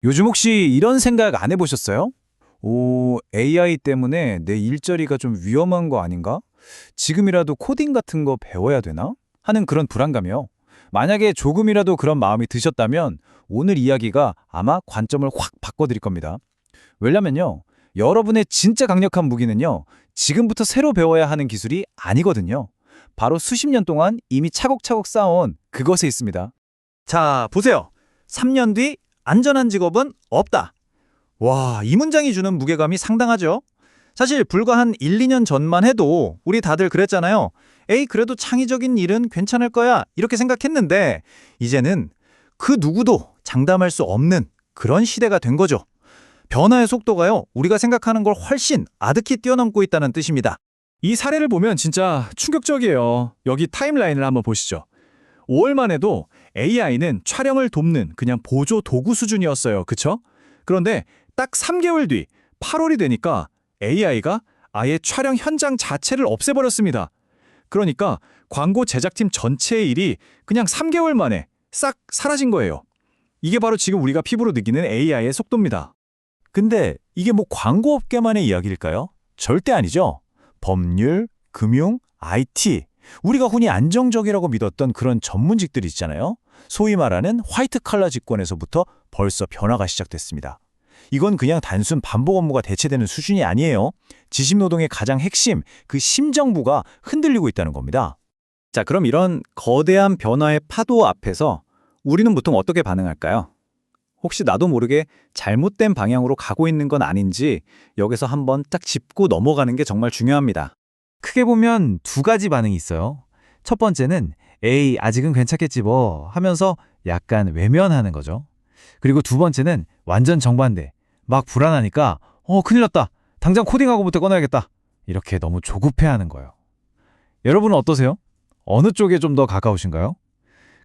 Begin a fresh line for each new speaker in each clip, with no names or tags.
요즘 혹시 이런 생각 안 해보셨어요? AI 때문에 내 일자리가 좀 위험한 거 아닌가? 지금이라도 코딩 같은 거 배워야 되나? 하는 그런 불안감이요. 만약에 조금이라도 그런 마음이 드셨다면 오늘 이야기가 아마 관점을 확 바꿔드릴 겁니다. 왜냐면요, 여러분의 진짜 강력한 무기는요, 지금부터 새로 배워야 하는 기술이 아니거든요. 바로 수십 년 동안 이미 차곡차곡 쌓아온 그것에 있습니다.
자, 보세요. 3년 뒤 안전한 직업은 없다. 와, 이 문장이 주는 무게감이 상당하죠? 사실 불과 한 1, 2년 전만 해도 우리 다들 그랬잖아요. 에이, 그래도 창의적인 일은 괜찮을 거야. 이렇게 생각했는데 이제는 그 누구도 장담할 수 없는 그런 시대가 된 거죠. 변화의 속도가요, 우리가 생각하는 걸 훨씬 아득히 뛰어넘고 있다는 뜻입니다.
이 사례를 보면 진짜 충격적이에요. 여기 타임라인을 한번 보시죠. 5월만 해도 AI는 촬영을 돕는 그냥 보조 도구 수준이었어요. 그쵸? 그런데 딱 3개월 뒤 8월이 되니까 AI가 아예 촬영 현장 자체를 없애버렸습니다. 그러니까 광고 제작팀 전체의 일이 그냥 3개월 만에 싹 사라진 거예요. 이게 바로 지금 우리가 피부로 느끼는 AI의 속도입니다.
근데 이게 뭐 광고업계만의 이야기일까요? 절대 아니죠. 법률, 금융, IT, 우리가 흔히 안정적이라고 믿었던 그런 전문직들 있잖아요. 소위 말하는 화이트 칼라 직군에서부터 벌써 변화가 시작됐습니다. 이건 그냥 단순 반복 업무가 대체되는 수준이 아니에요. 지식노동의 가장 핵심, 그 심정부가 흔들리고 있다는 겁니다. 자, 그럼 이런 거대한 변화의 파도 앞에서 우리는 보통 어떻게 반응할까요? 혹시 나도 모르게 잘못된 방향으로 가고 있는 건 아닌지 여기서 한번 딱 짚고 넘어가는 게 정말 중요합니다. 크게 보면 두 가지 반응이 있어요. 첫 번째는 에이, 아직은 괜찮겠지 뭐 하면서 약간 외면하는 거죠. 그리고 두 번째는 완전 정반대. 막 불안하니까 큰일 났다. 당장 코딩하고부터 꺼내야겠다. 이렇게 너무 조급해하는 거예요. 여러분은 어떠세요? 어느 쪽에 좀 더 가까우신가요?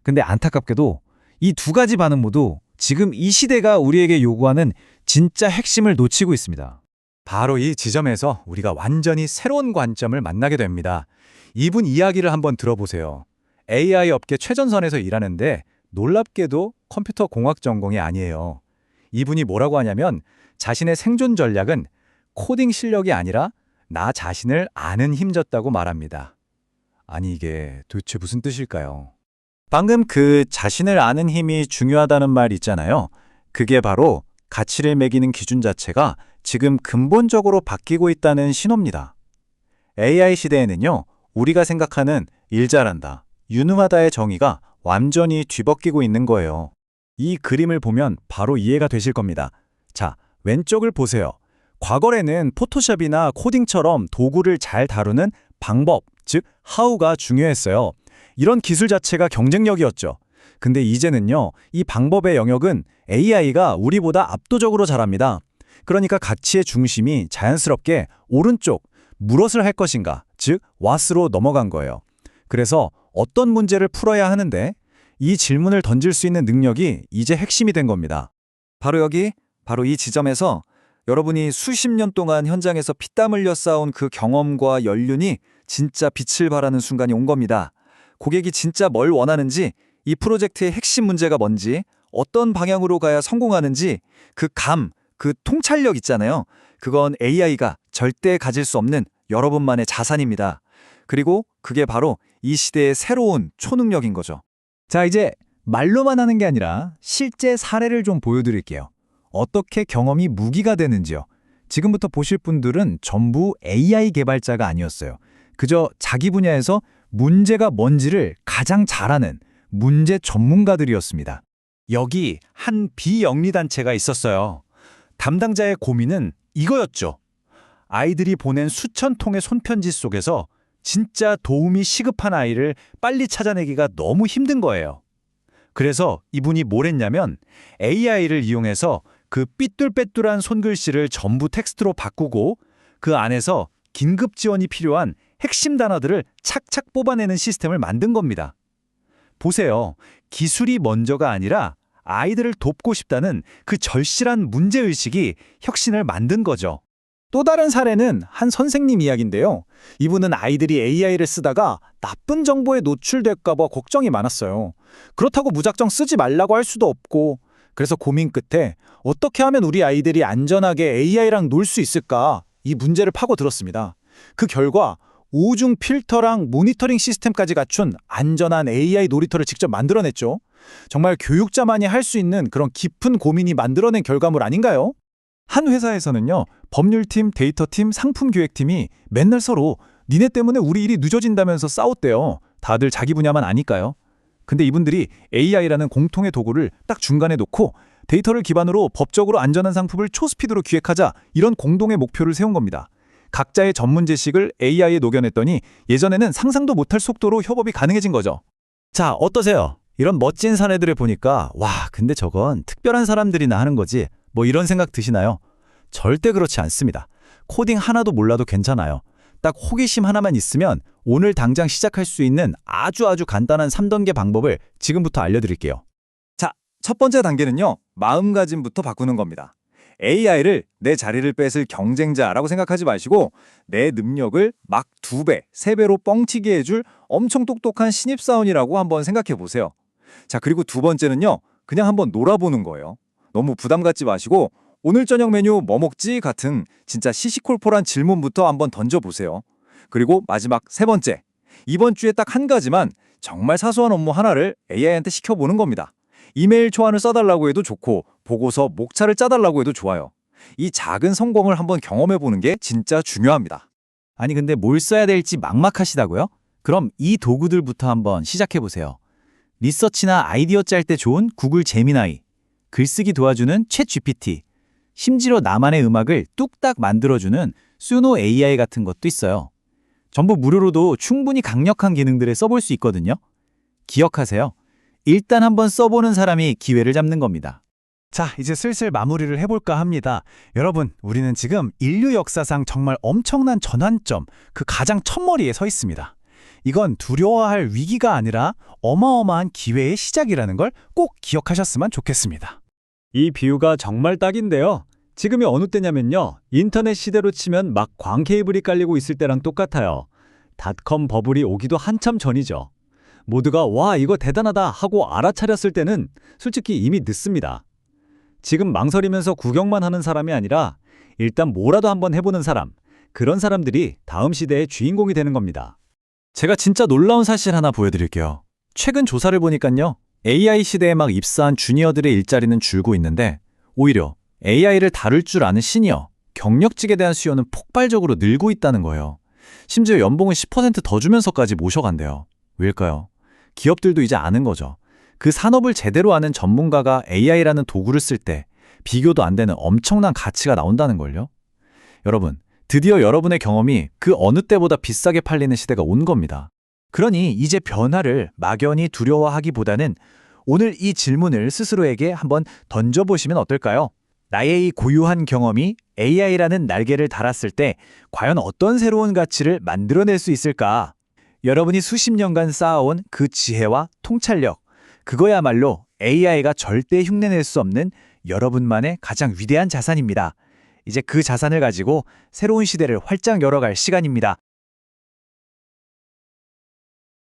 근데 안타깝게도 이 두 가지 반응 모두 지금 이 시대가 우리에게 요구하는 진짜 핵심을 놓치고 있습니다. 바로 이 지점에서 우리가 완전히 새로운 관점을 만나게 됩니다. 이분 이야기를 한번 들어보세요. AI 업계 최전선에서 일하는데 놀랍게도 컴퓨터 공학 전공이 아니에요. 이분이 뭐라고 하냐면 자신의 생존 전략은 코딩 실력이 아니라 나 자신을 아는 힘졌다고 말합니다. 아니 이게 도대체 무슨 뜻일까요? 방금 그 자신을 아는 힘이 중요하다는 말 있잖아요. 그게 바로 가치를 매기는 기준 자체가 지금 근본적으로 바뀌고 있다는 신호입니다. AI 시대에는요, 우리가 생각하는 일 잘한다, 유능하다의 정의가 완전히 뒤바뀌고 있는 거예요. 이 그림을 보면 바로 이해가 되실 겁니다. 자, 왼쪽을 보세요. 과거에는 포토샵이나 코딩처럼 도구를 잘 다루는 방법, 즉 how가 중요했어요. 이런 기술 자체가 경쟁력이었죠. 근데 이제는요, 이 방법의 영역은 AI가 우리보다 압도적으로 잘합니다. 그러니까 가치의 중심이 자연스럽게 오른쪽, 무엇을 할 것인가, 즉 what으로 넘어간 거예요. 그래서 어떤 문제를 풀어야 하는데 이 질문을 던질 수 있는 능력이 이제 핵심이 된 겁니다. 바로 여기, 바로 이 지점에서 여러분이 수십 년 동안 현장에서 피땀 흘려 쌓아온 그 경험과 연륜이 진짜 빛을 발하는 순간이 온 겁니다. 고객이 진짜 뭘 원하는지, 이 프로젝트의 핵심 문제가 뭔지, 어떤 방향으로 가야 성공하는지 그 감, 그 통찰력 있잖아요. 그건 AI가 절대 가질 수 없는 여러분만의 자산입니다. 그리고 그게 바로 이 시대의 새로운 초능력인 거죠. 자, 이제 말로만 하는 게 아니라 실제 사례를 좀 보여드릴게요. 어떻게 경험이 무기가 되는지요. 지금부터 보실 분들은 전부 AI 개발자가 아니었어요. 그저 자기 분야에서 문제가 뭔지를 가장 잘 아는 문제 전문가들이었습니다. 여기 한 비영리단체가 있었어요. 담당자의 고민은 이거였죠. 아이들이 보낸 수천 통의 손편지 속에서 진짜 도움이 시급한 아이를 빨리 찾아내기가 너무 힘든 거예요. 그래서 이분이 뭘 했냐면 AI를 이용해서 그 삐뚤빼뚤한 손글씨를 전부 텍스트로 바꾸고 그 안에서 긴급 지원이 필요한 핵심 단어들을 착착 뽑아내는 시스템을 만든 겁니다. 보세요. 기술이 먼저가 아니라 아이들을 돕고 싶다는 그 절실한 문제의식이 혁신을 만든 거죠. 또 다른 사례는 한 선생님 이야기인데요. 이분은 아이들이 AI를 쓰다가 나쁜 정보에 노출될까 봐 걱정이 많았어요. 그렇다고 무작정 쓰지 말라고 할 수도 없고, 그래서 고민 끝에 어떻게 하면 우리 아이들이 안전하게 AI랑 놀 수 있을까? 이 문제를 파고들었습니다. 그 결과 오중 필터랑 모니터링 시스템까지 갖춘 안전한 AI 놀이터를 직접 만들어냈죠. 정말 교육자만이 할 수 있는 그런 깊은 고민이 만들어낸 결과물 아닌가요? 한 회사에서는요, 법률팀, 데이터팀, 상품기획팀이 맨날 서로 니네 때문에 우리 일이 늦어진다면서 싸웠대요. 다들 자기 분야만 아니까요. 근데 이분들이 AI라는 공통의 도구를 딱 중간에 놓고 데이터를 기반으로 법적으로 안전한 상품을 초스피드로 기획하자, 이런 공동의 목표를 세운 겁니다. 각자의 전문 지식을 AI에 녹여냈더니 예전에는 상상도 못할 속도로 협업이 가능해진 거죠. 자, 어떠세요? 이런 멋진 사례들을 보니까 와, 근데 저건 특별한 사람들이나 하는 거지, 뭐 이런 생각 드시나요? 절대 그렇지 않습니다. 코딩 하나도 몰라도 괜찮아요. 딱 호기심 하나만 있으면 오늘 당장 시작할 수 있는 아주 간단한 3단계 방법을 지금부터 알려드릴게요. 자, 첫 번째 단계는요, 마음가짐부터 바꾸는 겁니다. AI를 내 자리를 뺏을 경쟁자라고 생각하지 마시고 내 능력을 막 2배, 3배로 뻥튀기 해줄 엄청 똑똑한 신입사원이라고 한번 생각해 보세요. 자, 그리고 두 번째는요, 그냥 한번 놀아보는 거예요. 너무 부담 갖지 마시고 오늘 저녁 메뉴 뭐 먹지? 같은 진짜 시시콜콜한 질문부터 한번 던져보세요. 그리고 마지막 세 번째, 이번 주에 딱 한 가지만 정말 사소한 업무 하나를 AI한테 시켜보는 겁니다. 이메일 초안을 써달라고 해도 좋고 보고서 목차를 짜달라고 해도 좋아요. 이 작은 성공을 한번 경험해보는 게 진짜 중요합니다. 아니 근데 뭘 써야 될지 막막하시다고요? 그럼 이 도구들부터 한번 시작해보세요. 리서치나 아이디어 짤 때 좋은 구글 제미나이, 글쓰기 도와주는 챗 GPT, 심지어 나만의 음악을 뚝딱 만들어주는 수노 AI 같은 것도 있어요. 전부 무료로도 충분히 강력한 기능들을 써볼 수 있거든요. 기억하세요. 일단 한번 써보는 사람이 기회를 잡는 겁니다. 자, 이제 슬슬 마무리를 해볼까 합니다. 여러분, 우리는 지금 인류 역사상 정말 엄청난 전환점, 그 가장 첫머리에 서 있습니다. 이건 두려워할 위기가 아니라 어마어마한 기회의 시작이라는 걸 꼭 기억하셨으면 좋겠습니다.
이 비유가 정말 딱인데요. 지금이 어느 때냐면요. 인터넷 시대로 치면 막 광 케이블이 깔리고 있을 때랑 똑같아요. 닷컴 버블이 오기도 한참 전이죠. 모두가 와, 이거 대단하다 하고 알아차렸을 때는 솔직히 이미 늦습니다. 지금 망설이면서 구경만 하는 사람이 아니라 일단 뭐라도 한번 해보는 사람, 그런 사람들이 다음 시대의 주인공이 되는 겁니다.
제가 진짜 놀라운 사실 하나 보여드릴게요. 최근 조사를 보니까요, AI 시대에 막 입사한 주니어들의 일자리는 줄고 있는데 오히려 AI를 다룰 줄 아는 시니어, 경력직에 대한 수요는 폭발적으로 늘고 있다는 거예요. 심지어 연봉을 10% 더 주면서까지 모셔간대요. 왜일까요? 기업들도 이제 아는 거죠. 그 산업을 제대로 아는 전문가가 AI라는 도구를 쓸 때 비교도 안 되는 엄청난 가치가 나온다는 걸요. 여러분, 드디어 여러분의 경험이 그 어느 때보다 비싸게 팔리는 시대가 온 겁니다. 그러니 이제 변화를 막연히 두려워하기보다는 오늘 이 질문을 스스로에게 한번 던져보시면 어떨까요? 나의 이 고유한 경험이 AI라는 날개를 달았을 때 과연 어떤 새로운 가치를 만들어낼 수 있을까? 여러분이 수십 년간 쌓아온 그 지혜와 통찰력, 그거야말로 AI가 절대 흉내낼 수 없는 여러분만의 가장 위대한 자산입니다. 이제 그 자산을 가지고 새로운 시대를 활짝 열어갈 시간입니다.